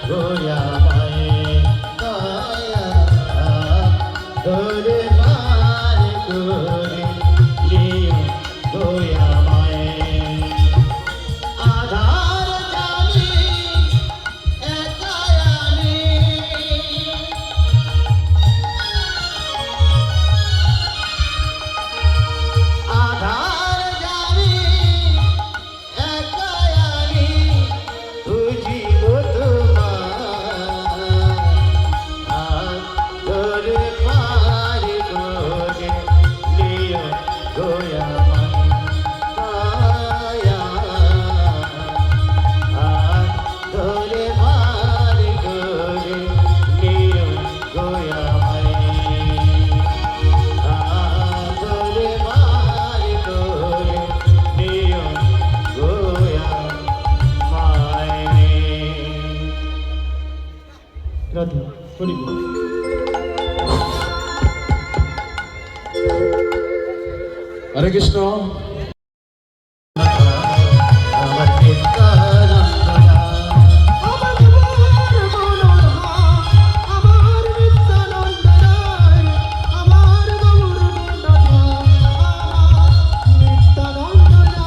গোয়া মায়ে দয়া ধরে পার করে নিও গোয়া মায়ে আধার জানি একা আমি আধার জানি একা আমি বুঝিব তোমার ধরে পার করে নিও গোয়া মায়া ধরে পার করে নিও গোয়া ধরে পার করে নিও গোয়া মায়ে রাধে হরি বল। হরে কৃষ্ণ। আমার নিত্যানন্দনা আমার মনোরমা আমার নিত্যানন্দনা আমার গৌরবন্দনা নিত্যানন্দনা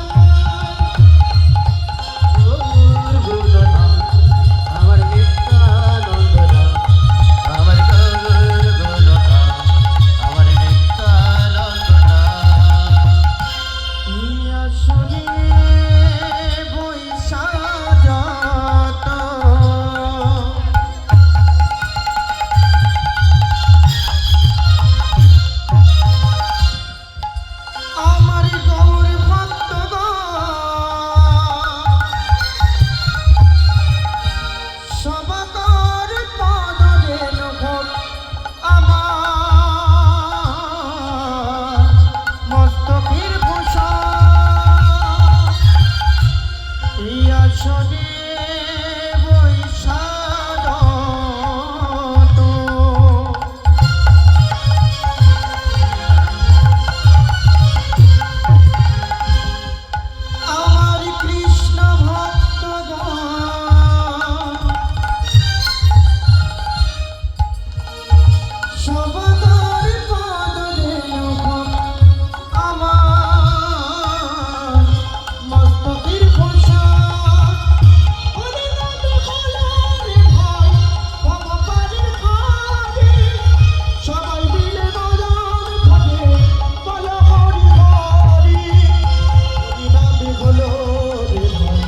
গৌরবন্দনা আমার নিত্যানন্দনা আমার গৌরবন্দনা আমার নিত্যানন্দনা ইয়া শুনে বৈশাখত আমার গৌর ভক্তগণ সবাকার পদ রেণু ভোগ আমার মস্তকের ভূষণ ইয়া শনি বৈশাখত আমার কৃষ্ণ ভক্তগণ সবাকার পদ রেণু ভোগ আমার মস্তকের ভূষণ ওরে নন্দ খোলারে ভাই ভগবানের ঘরে সবাই মিলে মদন ভরে বল হরি হরি হরি নামে হলো রে ভাই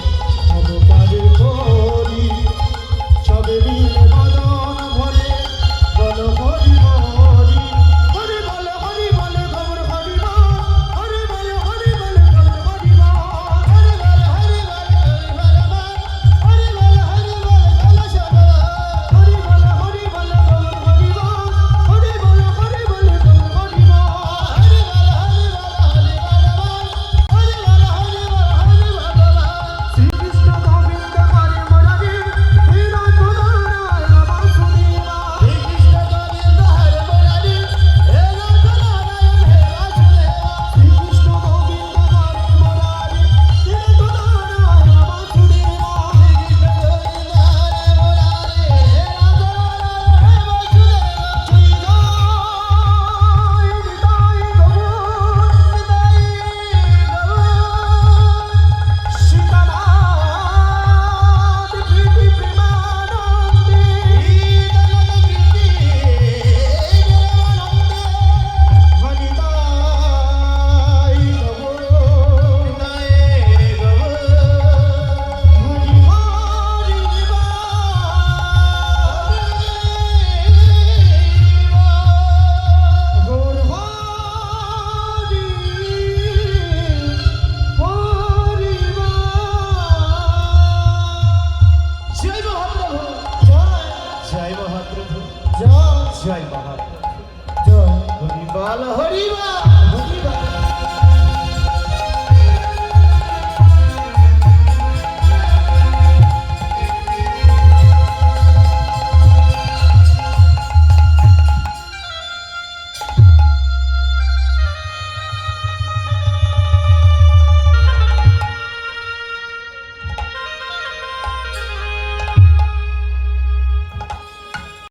ভগবানের ঘরে সবে মিলে মদন ভরে বল হরি হরি হরি বল হরি বলে গৌর হরি বল হরি বল হরি বলে গৌর হরি বল হরি বল হরি বল হরি বল হরি বল গলা শোনা হরি বল হরি বল গৌর হরি বল হরি বল হরি বলে গৌর হরি বল হরি বল হরি বল হরি বল হরি বল শ্রীকৃষ্ণ গোবিন্দ হরে মুরারি হীরা তুলারায় বাসুদেবা শ্রীকৃষ্ণ গোবিন্দ হরে মুরারি হীরা তুলারায় বাসুদেবা শ্রীকৃষ্ণ গোবিন্দ হরে মুরারি হীরা তুলারায় বাসুদেবা শ্রীকৃষ্ণ গোবিন্দ হরে মুরারি হীরা তুলারায় বাসুদেবা জয় নিতাই গৌর নিতাই গৌর সীতানাথ প্রীতি প্রেমানন্দে হরিদাই গৌর হরি হরি গৌর হরি হরি জয় মহাপ্রভু জয় মহাপ্রভু জয় জয় মহাপ্রভু জয় হরি বল হরি বল